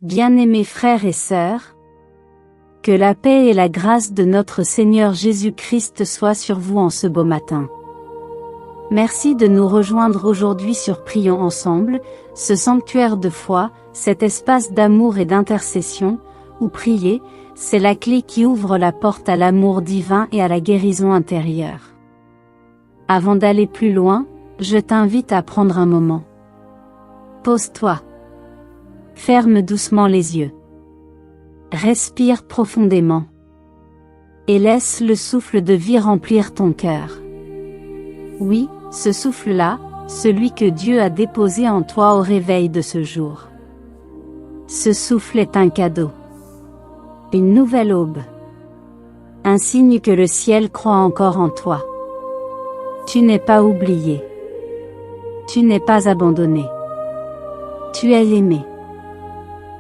Bien-aimés frères et sœurs, que la paix et la grâce de notre Seigneur Jésus-Christ soient sur vous en ce beau matin. Merci de nous rejoindre aujourd'hui sur Prions ensemble, ce sanctuaire de foi, cet espace d'amour et d'intercession, où prier, c'est la clé qui ouvre la porte à l'amour divin et à la guérison intérieure. Avant d'aller plus loin, je t'invite à prendre un moment. Pose-toi. Ferme doucement les yeux. Respire profondément. Et laisse le souffle de vie remplir ton cœur. Oui, ce souffle-là, celui que Dieu a déposé en toi au réveil de ce jour. Ce souffle est un cadeau. Une nouvelle aube. Un signe que le ciel croit encore en toi. Tu n'es pas oublié. Tu n'es pas abandonné. Tu es aimé.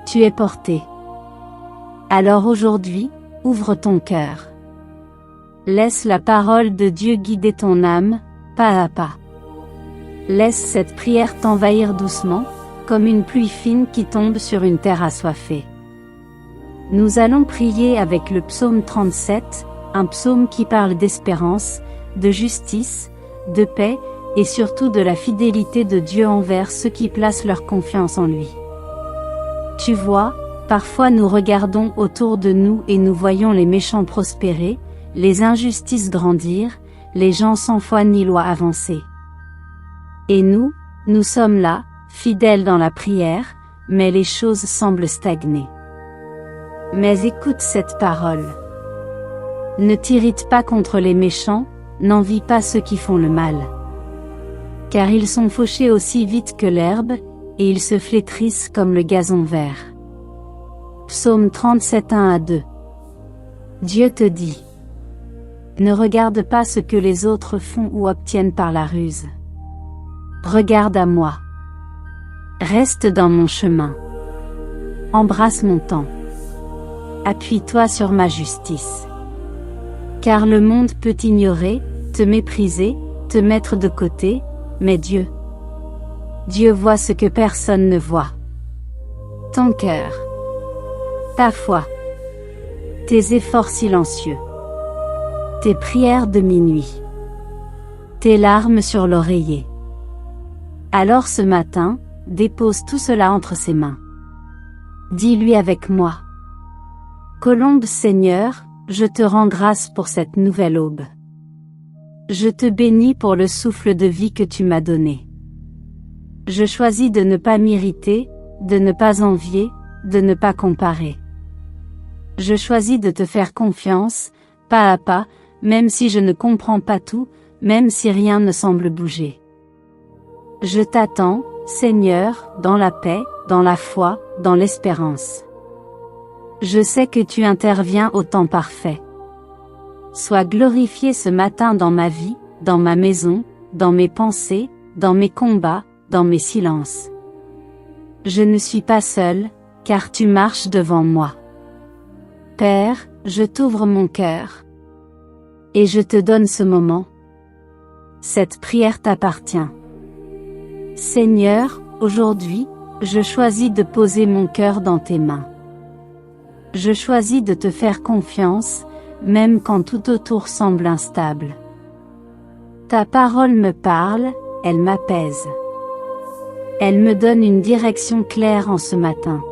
Tu es porté. Alors aujourd'hui, ouvre ton cœur. Laisse la parole de Dieu guider ton âme, pas à pas. Laisse cette prière t'envahir doucement, comme une pluie fine qui tombe sur une terre assoiffée. Nous allons prier avec le psaume 37, un psaume qui parle d'espérance, de justice, de paix, et surtout de la fidélité de Dieu envers ceux qui placent leur confiance en lui. Tu vois, parfois nous regardons autour de nous et nous voyons les méchants prospérer, les injustices grandir, les gens sans foi ni loi avancer. Et nous sommes là, fidèles dans la prière, mais les choses semblent stagner. Mais écoute cette parole. Ne t'irrite pas contre les méchants, n'envie pas ceux qui font le mal. Car ils sont fauchés aussi vite que l'herbe, et ils se flétrissent comme le gazon vert. Psaume 37, 1-2. Dieu te dit. Ne regarde pas ce que les autres font ou obtiennent par la ruse. Regarde à moi. Reste dans mon chemin. Embrasse mon temps. Appuie-toi sur ma justice. Car le monde peut t'ignorer, te mépriser, te mettre de côté, mais Dieu voit ce que personne ne voit. Ton cœur. Ta foi. Tes efforts silencieux. Tes prières de minuit. Tes larmes sur l'oreiller. Alors ce matin, dépose tout cela entre ses mains. Dis-lui avec moi. Colombe Seigneur, je te rends grâce pour cette nouvelle aube. Je te bénis pour le souffle de vie que tu m'as donné. Je choisis de ne pas m'irriter, de ne pas envier, de ne pas comparer. Je choisis de te faire confiance, pas à pas, même si je ne comprends pas tout, même si rien ne semble bouger. Je t'attends, Seigneur, dans la paix, dans la foi, dans l'espérance. Je sais que tu interviens au temps parfait. Sois glorifié ce matin dans ma vie, dans ma maison, dans mes pensées, dans mes combats, dans mes silences. Je ne suis pas seul, car tu marches devant moi. Père, je t'ouvre mon cœur. Et je te donne ce moment. Cette prière t'appartient. Seigneur, aujourd'hui, je choisis de poser mon cœur dans tes mains. Je choisis de te faire confiance, même quand tout autour semble instable. Ta parole me parle, elle m'apaise. Elle me donne une direction claire en ce matin.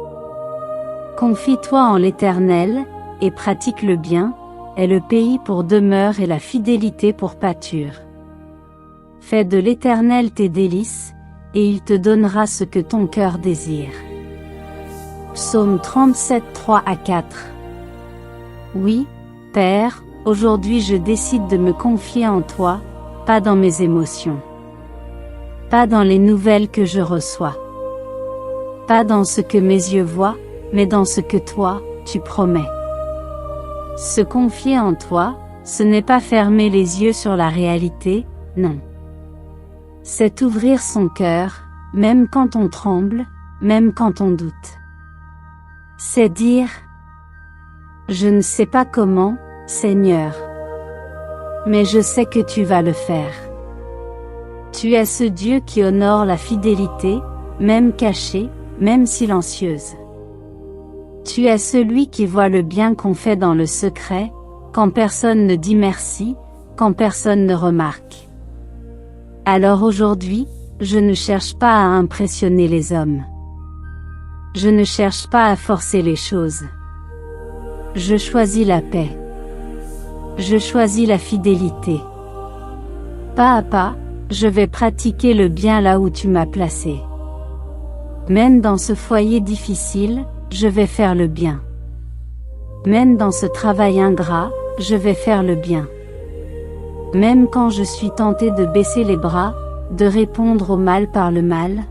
Confie-toi en l'Éternel, et pratique le bien, est le pays pour demeure et la fidélité pour pâture. Fais de l'Éternel tes délices, et il te donnera ce que ton cœur désire. Psaume 37, 3-4. Oui, Père, aujourd'hui je décide de me confier en toi, pas dans mes émotions. Pas dans les nouvelles que je reçois. Pas dans ce que mes yeux voient, mais dans ce que toi, tu promets. Se confier en toi, ce n'est pas fermer les yeux sur la réalité, non. C'est ouvrir son cœur, même quand on tremble, même quand on doute. C'est dire, je ne sais pas comment, Seigneur. Mais je sais que tu vas le faire. Tu es ce Dieu qui honore la fidélité, même cachée, même silencieuse. Tu es celui qui voit le bien qu'on fait dans le secret, quand personne ne dit merci, quand personne ne remarque. Alors aujourd'hui, je ne cherche pas à impressionner les hommes. Je ne cherche pas à forcer les choses. Je choisis la paix. Je choisis la fidélité. Pas à pas, je vais pratiquer le bien là où tu m'as placé. Même dans ce foyer difficile, je vais faire le bien. Même dans ce travail ingrat, je vais faire le bien. Même quand je suis tenté de baisser les bras, de répondre au mal par le mal,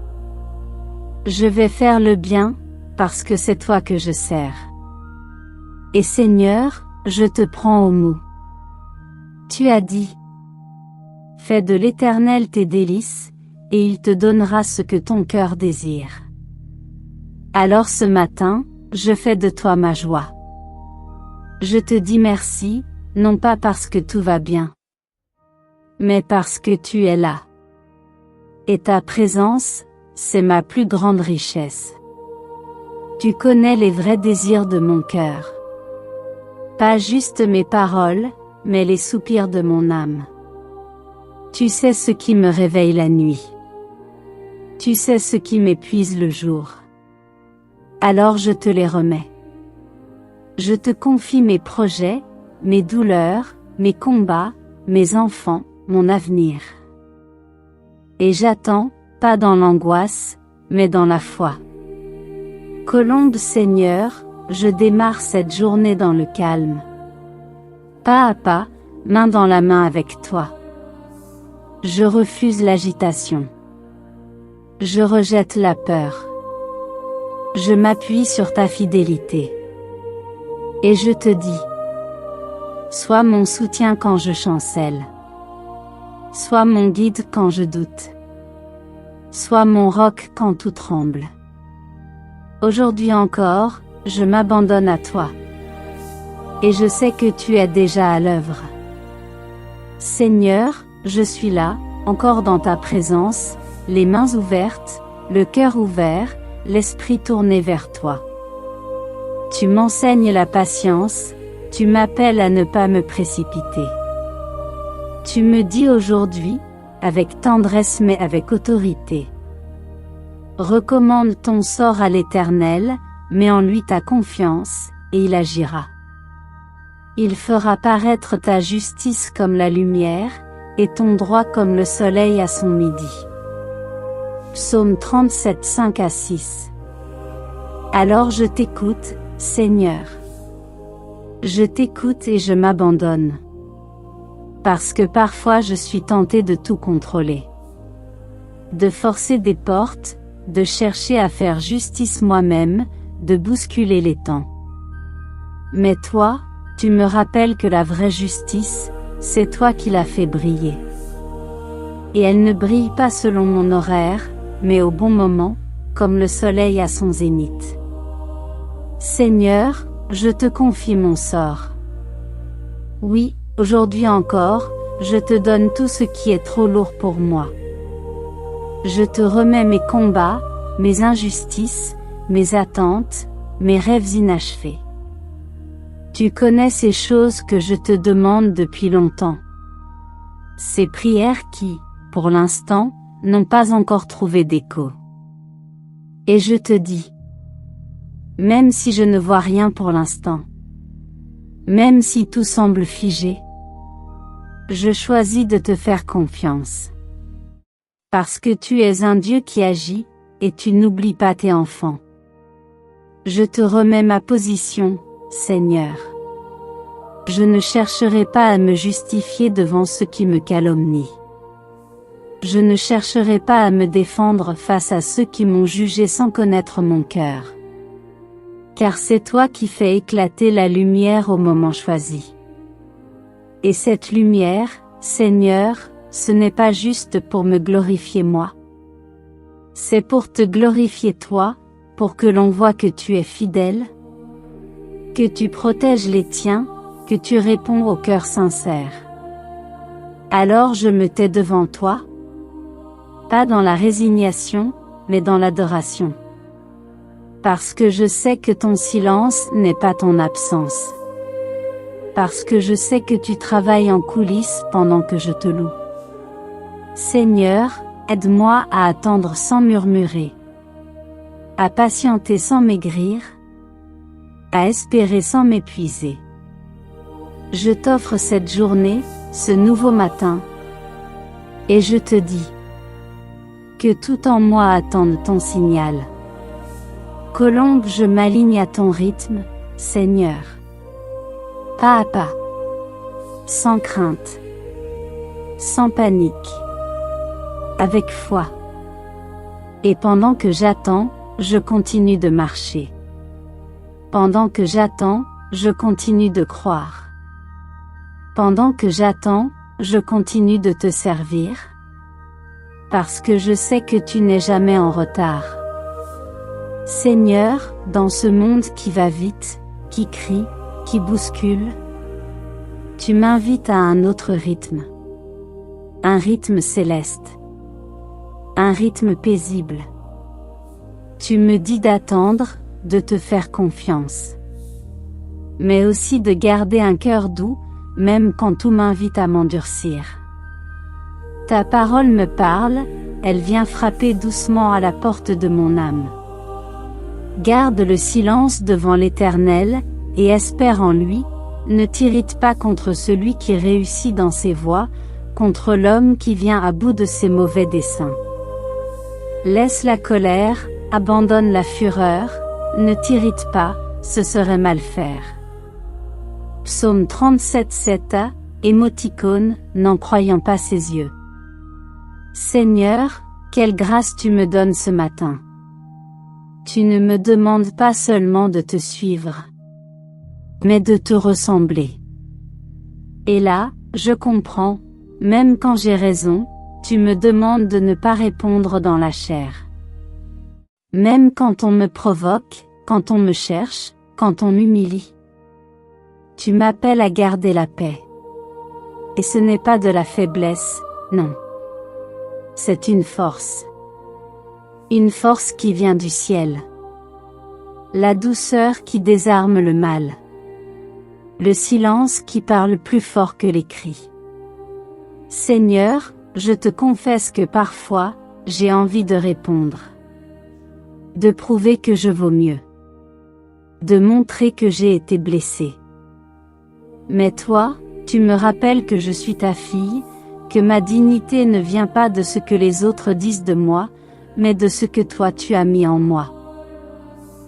je vais faire le bien, parce que c'est toi que je sers. Et Seigneur, je te prends au mot. Tu as dit: fais de l'Éternel tes délices, et il te donnera ce que ton cœur désire. Alors ce matin, je fais de toi ma joie. Je te dis merci, non pas parce que tout va bien, mais parce que tu es là. Et ta présence, c'est ma plus grande richesse. Tu connais les vrais désirs de mon cœur. Pas juste mes paroles, mais les soupirs de mon âme. Tu sais ce qui me réveille la nuit. Tu sais ce qui m'épuise le jour. Alors je te les remets. Je te confie mes projets, mes douleurs, mes combats, mes enfants, mon avenir. Et j'attends, pas dans l'angoisse, mais dans la foi. Colombe Seigneur, je démarre cette journée dans le calme. Pas à pas, main dans la main avec toi. Je refuse l'agitation. Je rejette la peur. Je m'appuie sur ta fidélité. Et je te dis: sois mon soutien quand je chancelle. Sois mon guide quand je doute. Sois mon roc quand tout tremble. Aujourd'hui encore, je m'abandonne à toi. Et je sais que tu es déjà à l'œuvre. Seigneur, je suis là, encore dans ta présence, les mains ouvertes, le cœur ouvert, l'esprit tourné vers toi. Tu m'enseignes la patience, tu m'appelles à ne pas me précipiter. Tu me dis aujourd'hui, avec tendresse mais avec autorité: recommande ton sort à l'Éternel, mets en lui ta confiance, et il agira. Il fera paraître ta justice comme la lumière, et ton droit comme le soleil à son midi. Psaume 37, 5-6. Alors je t'écoute, Seigneur. Je t'écoute et je m'abandonne. Parce que parfois je suis tenté de tout contrôler. De forcer des portes, de chercher à faire justice moi-même, de bousculer les temps. Mais toi, tu me rappelles que la vraie justice, c'est toi qui l'as fait briller. Et elle ne brille pas selon mon horaire, mais au bon moment, comme le soleil à son zénith. Seigneur, je te confie mon sort. Oui, aujourd'hui encore, je te donne tout ce qui est trop lourd pour moi. Je te remets mes combats, mes injustices, mes attentes, mes rêves inachevés. Tu connais ces choses que je te demande depuis longtemps. Ces prières qui, pour l'instant, n'ont pas encore trouvé d'écho. Et je te dis, même si je ne vois rien pour l'instant, même si tout semble figé, je choisis de te faire confiance. Parce que tu es un Dieu qui agit, et tu n'oublies pas tes enfants. Je te remets ma position, Seigneur. Je ne chercherai pas à me justifier devant ceux qui me calomnient. Je ne chercherai pas à me défendre face à ceux qui m'ont jugé sans connaître mon cœur. Car c'est toi qui fais éclater la lumière au moment choisi. Et cette lumière, Seigneur, ce n'est pas juste pour me glorifier moi. C'est pour te glorifier toi, pour que l'on voie que tu es fidèle, que tu protèges les tiens, que tu réponds au cœur sincère. Alors je me tais devant toi, pas dans la résignation, mais dans l'adoration. Parce que je sais que ton silence n'est pas ton absence. Parce que je sais que tu travailles en coulisses pendant que je te loue. Seigneur, aide-moi à attendre sans murmurer, à patienter sans maigrir, à espérer sans m'épuiser. Je t'offre cette journée, ce nouveau matin, et je te dis que tout en moi attende ton signal. Colombe, je m'aligne à ton rythme, Seigneur. Pas à pas, sans crainte, sans panique, avec foi. Et pendant que j'attends, je continue de marcher. Pendant que j'attends, je continue de croire. Pendant que j'attends, je continue de te servir. Parce que je sais que tu n'es jamais en retard. Seigneur, dans ce monde qui va vite, qui crie, qui bouscule, tu m'invites à un autre rythme. Un rythme céleste. Un rythme paisible. Tu me dis d'attendre, de te faire confiance. Mais aussi de garder un cœur doux, même quand tout m'invite à m'endurcir. Ta parole me parle, elle vient frapper doucement à la porte de mon âme. Garde le silence devant l'Éternel, et espère en lui, ne t'irrite pas contre celui qui réussit dans ses voies, contre l'homme qui vient à bout de ses mauvais desseins. Laisse la colère, abandonne la fureur, ne t'irrite pas, ce serait mal faire. Psaume 37:7, émoticône, n'en croyant pas ses yeux. Seigneur, quelle grâce tu me donnes ce matin. Tu ne me demandes pas seulement de te suivre, mais de te ressembler. Et là, je comprends, même quand j'ai raison, tu me demandes de ne pas répondre dans la chair. Même quand on me provoque, quand on me cherche, quand on m'humilie. Tu m'appelles à garder la paix. Et ce n'est pas de la faiblesse, non. C'est une force. Une force qui vient du ciel. La douceur qui désarme le mal. Le silence qui parle plus fort que les cris. Seigneur, je te confesse que parfois, j'ai envie de répondre. De prouver que je vaux mieux. De montrer que j'ai été blessé. Mais toi, tu me rappelles que je suis ta fille, que ma dignité ne vient pas de ce que les autres disent de moi, mais de ce que toi tu as mis en moi.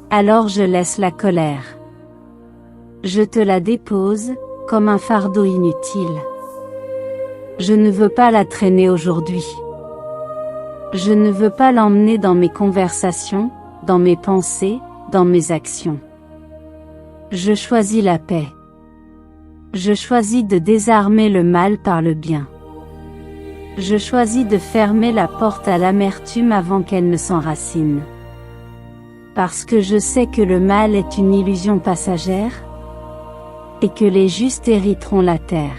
Alors je laisse la colère. Je te la dépose, comme un fardeau inutile. Je ne veux pas la traîner aujourd'hui. Je ne veux pas l'emmener dans mes conversations, dans mes pensées, dans mes actions. Je choisis la paix. Je choisis de désarmer le mal par le bien. Je choisis de fermer la porte à l'amertume avant qu'elle ne s'enracine. Parce que je sais que le mal est une illusion passagère, et que les justes hériteront la terre.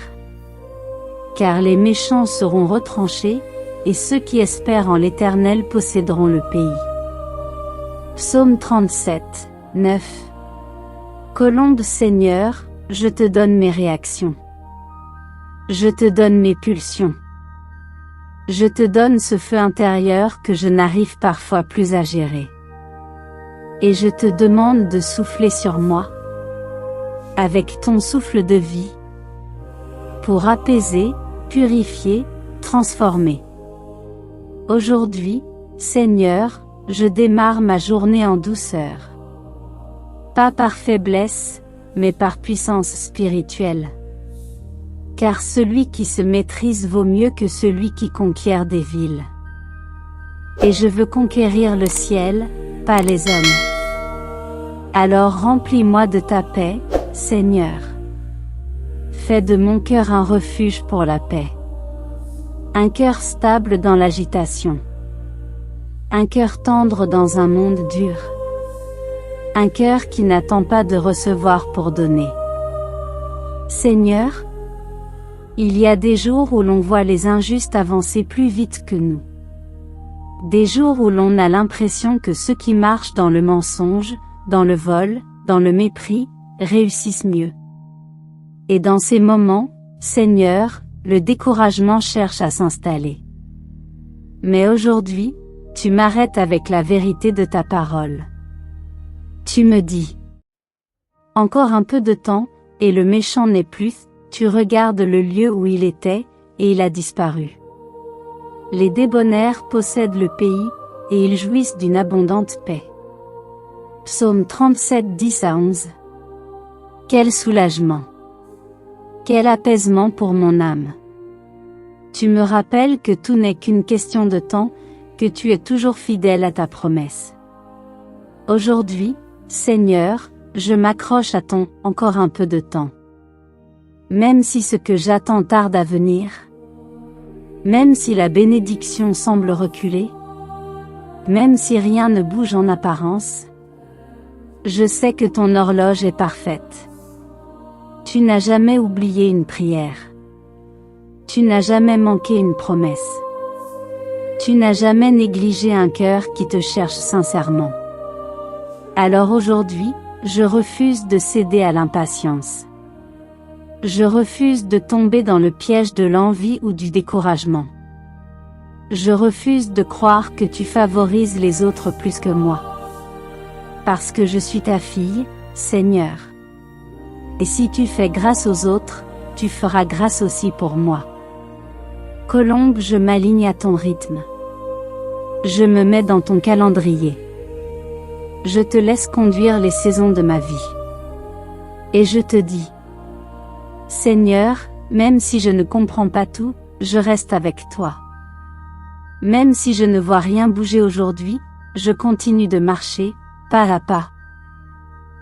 Car les méchants seront retranchés, et ceux qui espèrent en l'Éternel posséderont le pays. Psaume 37, 9. Colombe, Seigneur, je te donne mes réactions. Je te donne mes pulsions. Je te donne ce feu intérieur que je n'arrive parfois plus à gérer. Et je te demande de souffler sur moi, avec ton souffle de vie, pour apaiser, purifier, transformer. Aujourd'hui, Seigneur, je démarre ma journée en douceur. Pas par faiblesse, mais par puissance spirituelle. Car celui qui se maîtrise vaut mieux que celui qui conquiert des villes. Et je veux conquérir le ciel, pas les hommes. Alors remplis-moi de ta paix, Seigneur. Fais de mon cœur un refuge pour la paix. Un cœur stable dans l'agitation. Un cœur tendre dans un monde dur. Un cœur qui n'attend pas de recevoir pour donner. Seigneur, il y a des jours où l'on voit les injustes avancer plus vite que nous. Des jours où l'on a l'impression que ceux qui marchent dans le mensonge, dans le vol, dans le mépris, réussissent mieux. Et dans ces moments, Seigneur, le découragement cherche à s'installer. Mais aujourd'hui, tu m'arrêtes avec la vérité de ta parole. Tu me dis: encore un peu de temps, et le méchant n'est plus. Tu regardes le lieu où il était, et il a disparu. Les débonnaires possèdent le pays, et ils jouissent d'une abondante paix. Psaume 37, 10 à 11. Quel soulagement! Quel apaisement pour mon âme! Tu me rappelles que tout n'est qu'une question de temps, que tu es toujours fidèle à ta promesse. Aujourd'hui, Seigneur, je m'accroche à ton « encore un peu de temps ». Même si ce que j'attends tarde à venir, même si la bénédiction semble reculer, même si rien ne bouge en apparence, je sais que ton horloge est parfaite. Tu n'as jamais oublié une prière. Tu n'as jamais manqué une promesse. Tu n'as jamais négligé un cœur qui te cherche sincèrement. Alors aujourd'hui, je refuse de céder à l'impatience. Je refuse de tomber dans le piège de l'envie ou du découragement. Je refuse de croire que tu favorises les autres plus que moi. Parce que je suis ta fille, Seigneur. Et si tu fais grâce aux autres, tu feras grâce aussi pour moi. Colombe, je m'aligne à ton rythme. Je me mets dans ton calendrier. Je te laisse conduire les saisons de ma vie. Et je te dis: Seigneur, même si je ne comprends pas tout, je reste avec toi. Même si je ne vois rien bouger aujourd'hui, je continue de marcher, pas à pas.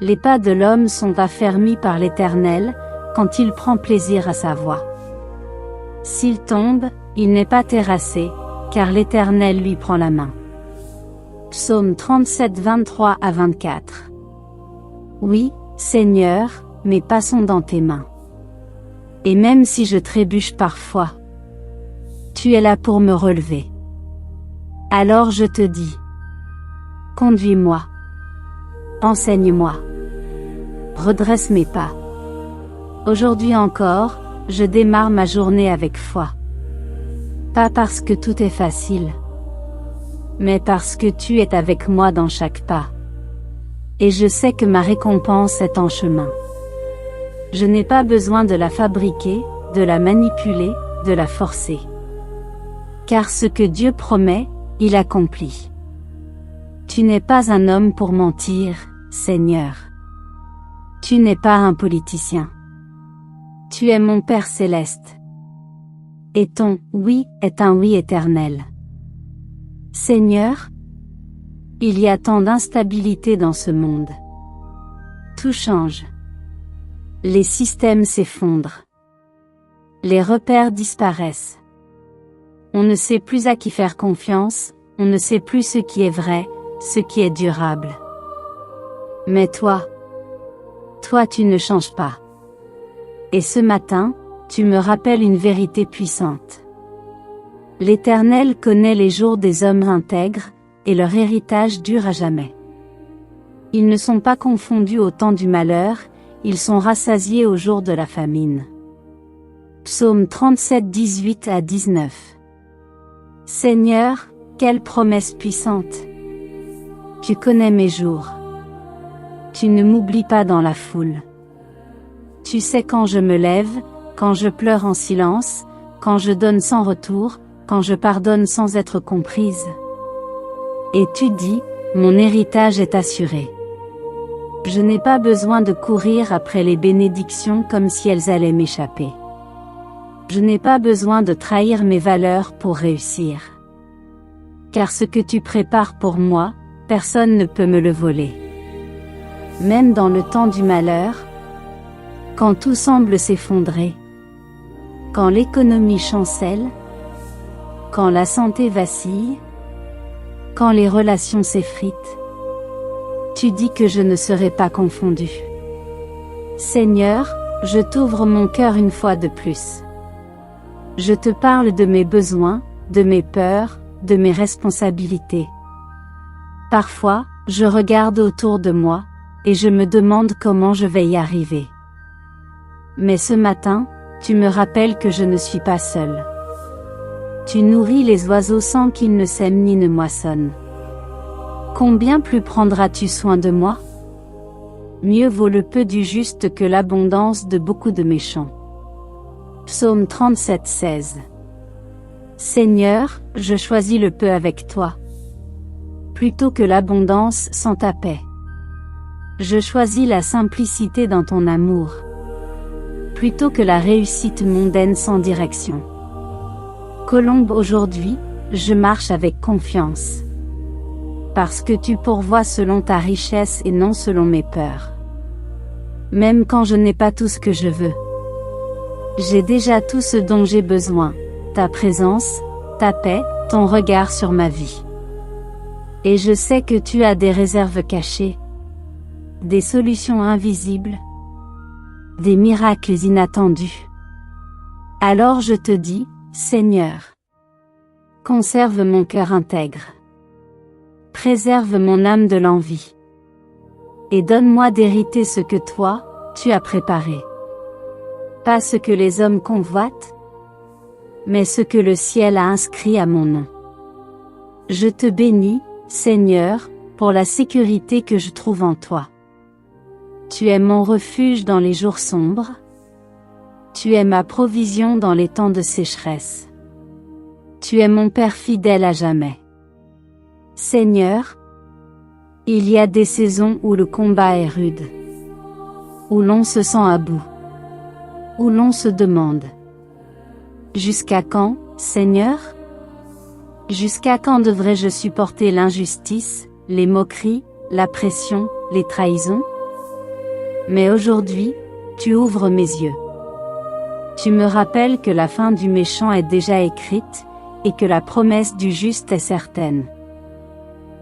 Les pas de l'homme sont affermis par l'Éternel, quand il prend plaisir à sa voie. S'il tombe, il n'est pas terrassé, car l'Éternel lui prend la main. Psaume 37, 23 à 24. Oui, Seigneur, mes pas sont dans tes mains. Et même si je trébuche parfois, tu es là pour me relever. Alors je te dis: conduis-moi. Enseigne-moi. Redresse mes pas. Aujourd'hui encore, je démarre ma journée avec foi. Pas parce que tout est facile, mais parce que tu es avec moi dans chaque pas. Et je sais que ma récompense est en chemin. Je n'ai pas besoin de la fabriquer, de la manipuler, de la forcer. Car ce que Dieu promet, il accomplit. Tu n'es pas un homme pour mentir, Seigneur. Tu n'es pas un politicien. Tu es mon Père céleste. Et ton « oui » est un « oui » éternel. Seigneur, il y a tant d'instabilité dans ce monde. Tout change. Les systèmes s'effondrent. Les repères disparaissent. On ne sait plus à qui faire confiance, on ne sait plus ce qui est vrai, ce qui est durable. Mais toi, tu ne changes pas. Et ce matin, tu me rappelles une vérité puissante. L'Éternel connaît les jours des hommes intègres, et leur héritage dure à jamais. Ils ne sont pas confondus au temps du malheur, ils sont rassasiés au jour de la famine. Psaume 37, 18 à 19. Seigneur, quelle promesse puissante! Tu connais mes jours. Tu ne m'oublies pas dans la foule. Tu sais quand je me lève, quand je pleure en silence, quand je donne sans retour, quand je pardonne sans être comprise. Et tu dis, mon héritage est assuré. Je n'ai pas besoin de courir après les bénédictions comme si elles allaient m'échapper. Je n'ai pas besoin de trahir mes valeurs pour réussir. Car ce que tu prépares pour moi, personne ne peut me le voler. Même dans le temps du malheur, quand tout semble s'effondrer, quand l'économie chancelle, quand la santé vacille, quand les relations s'effritent, tu dis que je ne serai pas confondu. Seigneur, je t'ouvre mon cœur une fois de plus. Je te parle de mes besoins, de mes peurs, de mes responsabilités. Parfois, je regarde autour de moi, et je me demande comment je vais y arriver. Mais ce matin, tu me rappelles que je ne suis pas seule. Tu nourris les oiseaux sans qu'ils ne sèment ni ne moissonnent. Combien plus prendras-tu soin de moi? Mieux vaut le peu du juste que l'abondance de beaucoup de méchants. Psaume 37, 16. Seigneur, je choisis le peu avec toi, plutôt que l'abondance sans ta paix. Je choisis la simplicité dans ton amour, plutôt que la réussite mondaine sans direction. Colombe, aujourd'hui, je marche avec confiance, parce que tu pourvois selon ta richesse et non selon mes peurs. Même quand je n'ai pas tout ce que je veux, j'ai déjà tout ce dont j'ai besoin, ta présence, ta paix, ton regard sur ma vie. Et je sais que tu as des réserves cachées, des solutions invisibles, des miracles inattendus. Alors je te dis, Seigneur, conserve mon cœur intègre, préserve mon âme de l'envie, et donne-moi d'hériter ce que toi, tu as préparé. Pas ce que les hommes convoitent, mais ce que le ciel a inscrit à mon nom. Je te bénis, Seigneur, pour la sécurité que je trouve en toi. Tu es mon refuge dans les jours sombres. Tu es ma provision dans les temps de sécheresse. Tu es mon Père fidèle à jamais. Seigneur, il y a des saisons où le combat est rude, où l'on se sent à bout, où l'on se demande: jusqu'à quand, Seigneur? Jusqu'à quand devrais-je supporter l'injustice, les moqueries, la pression, les trahisons? Mais aujourd'hui, tu ouvres mes yeux. Tu me rappelles que la fin du méchant est déjà écrite, et que la promesse du juste est certaine.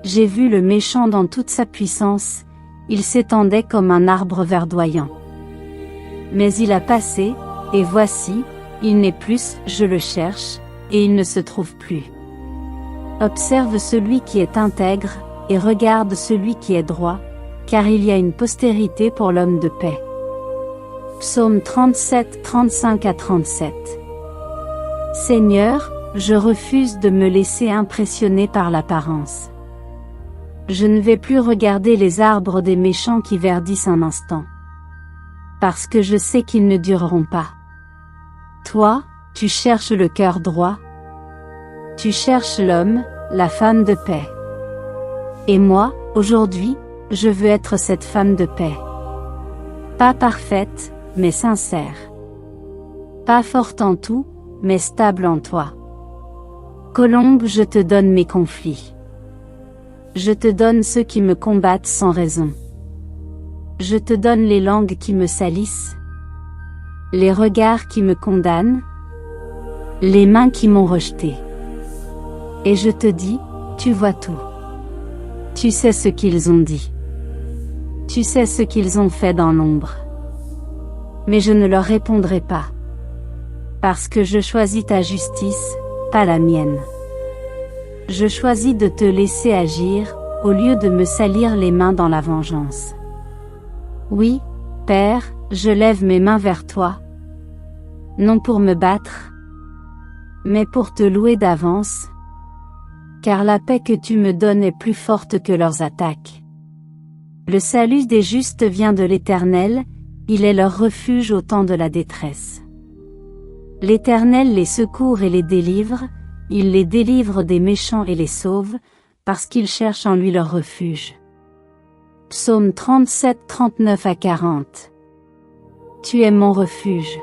J'ai vu le méchant dans toute sa puissance, il s'étendait comme un arbre verdoyant. Mais il a passé, et voici, il n'est plus, je le cherche, et il ne se trouve plus. Observe celui qui est intègre, et regarde celui qui est droit, car il y a une postérité pour l'homme de paix. Psaume 37, 35 à 37. Seigneur, je refuse de me laisser impressionner par l'apparence. Je ne vais plus regarder les arbres des méchants qui verdissent un instant, parce que je sais qu'ils ne dureront pas. Toi, tu cherches le cœur droit. Tu cherches l'homme, la femme de paix. Et moi, aujourd'hui, je veux être cette femme de paix. Pas parfaite, mais sincère. Pas forte en tout, mais stable en toi. Colombe, je te donne mes conflits. Je te donne ceux qui me combattent sans raison. Je te donne les langues qui me salissent, les regards qui me condamnent, les mains qui m'ont rejeté. Et je te dis, tu vois tout. Tu sais ce qu'ils ont dit. Tu sais ce qu'ils ont fait dans l'ombre. Mais je ne leur répondrai pas. Parce que je choisis ta justice, pas la mienne. Je choisis de te laisser agir, au lieu de me salir les mains dans la vengeance. Oui, Père, je lève mes mains vers toi. Non pour me battre, mais pour te louer d'avance. Car la paix que tu me donnes est plus forte que leurs attaques. Le salut des justes vient de l'Éternel, il est leur refuge au temps de la détresse. L'Éternel les secourt et les délivre, il les délivre des méchants et les sauve, parce qu'ils cherchent en lui leur refuge. Psaume 37, 39 à 40. Tu es mon refuge.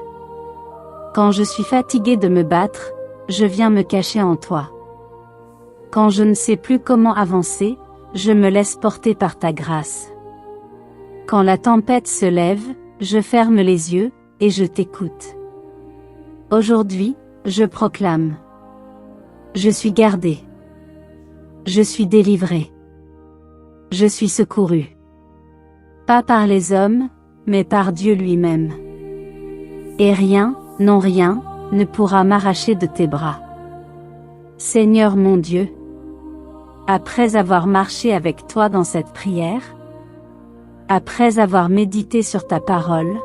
Quand je suis fatigué de me battre, je viens me cacher en toi. Quand je ne sais plus comment avancer, je me laisse porter par ta grâce. Quand la tempête se lève, je ferme les yeux, et je t'écoute. Aujourd'hui, je proclame. Je suis gardé. Je suis délivré. Je suis secouru. Pas par les hommes, mais par Dieu lui-même. Et rien, non rien, ne pourra m'arracher de tes bras. Seigneur mon Dieu, après avoir marché avec toi dans cette prière, après avoir médité sur ta parole,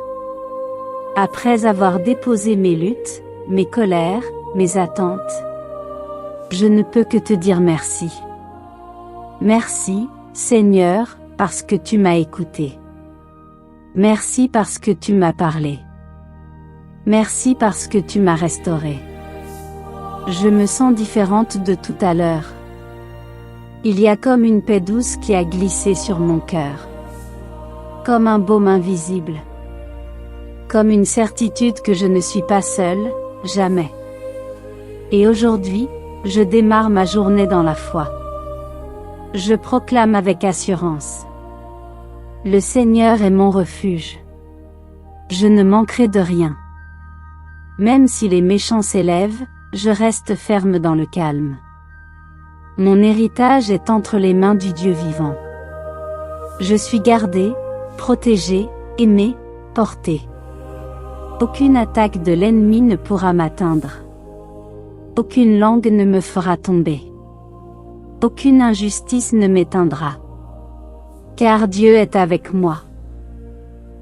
après avoir déposé mes luttes, mes colères, mes attentes, je ne peux que te dire merci. Merci, Seigneur, parce que tu m'as écouté. Merci parce que tu m'as parlé. Merci parce que tu m'as restauré. Je me sens différente de tout à l'heure. Il y a comme une paix douce qui a glissé sur mon cœur. Comme un baume invisible. Comme une certitude que je ne suis pas seule, jamais. Et aujourd'hui, je démarre ma journée dans la foi. Je proclame avec assurance. Le Seigneur est mon refuge. Je ne manquerai de rien. Même si les méchants s'élèvent, je reste ferme dans le calme. Mon héritage est entre les mains du Dieu vivant. Je suis gardé, protégé, aimé, porté. Aucune attaque de l'ennemi ne pourra m'atteindre. Aucune langue ne me fera tomber. Aucune injustice ne m'éteindra. Car Dieu est avec moi.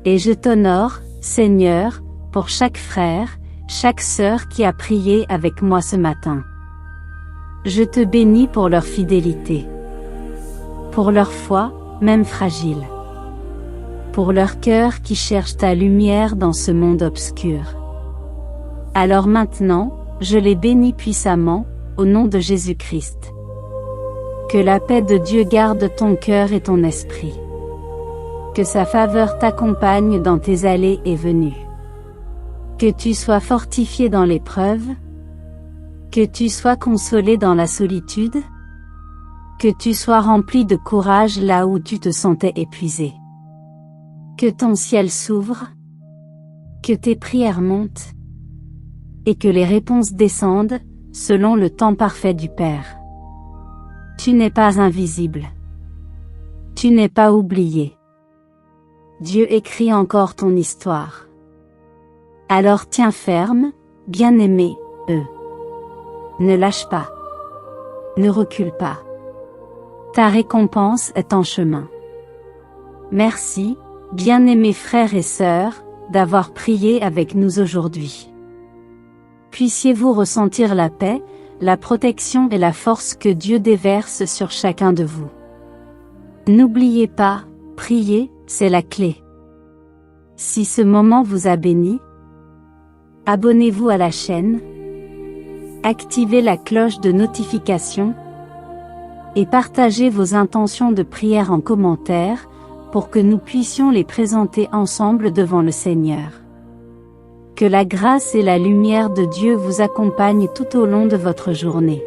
Et je t'honore, Seigneur, pour chaque frère, chaque sœur qui a prié avec moi ce matin. Je te bénis pour leur fidélité. Pour leur foi, même fragile. Pour leur cœur qui cherche ta lumière dans ce monde obscur. Alors maintenant, je les bénis puissamment, au nom de Jésus-Christ. Que la paix de Dieu garde ton cœur et ton esprit. Que sa faveur t'accompagne dans tes allées et venues. Que tu sois fortifié dans l'épreuve. Que tu sois consolé dans la solitude. Que tu sois rempli de courage là où tu te sentais épuisé. Que ton ciel s'ouvre. Que tes prières montent. Et que les réponses descendent, selon le temps parfait du Père. Tu n'es pas invisible. Tu n'es pas oublié. Dieu écrit encore ton histoire. Alors tiens ferme, bien-aimé, Ne lâche pas. Ne recule pas. Ta récompense est en chemin. Merci, bien-aimés frères et sœurs, d'avoir prié avec nous aujourd'hui. Puissiez-vous ressentir la paix, la protection et la force que Dieu déverse sur chacun de vous. N'oubliez pas, prier, c'est la clé. Si ce moment vous a béni, abonnez-vous à la chaîne, activez la cloche de notification et partagez vos intentions de prière en commentaire pour que nous puissions les présenter ensemble devant le Seigneur. Que la grâce et la lumière de Dieu vous accompagnent tout au long de votre journée.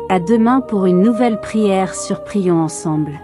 À demain pour une nouvelle prière sur Prions ensemble.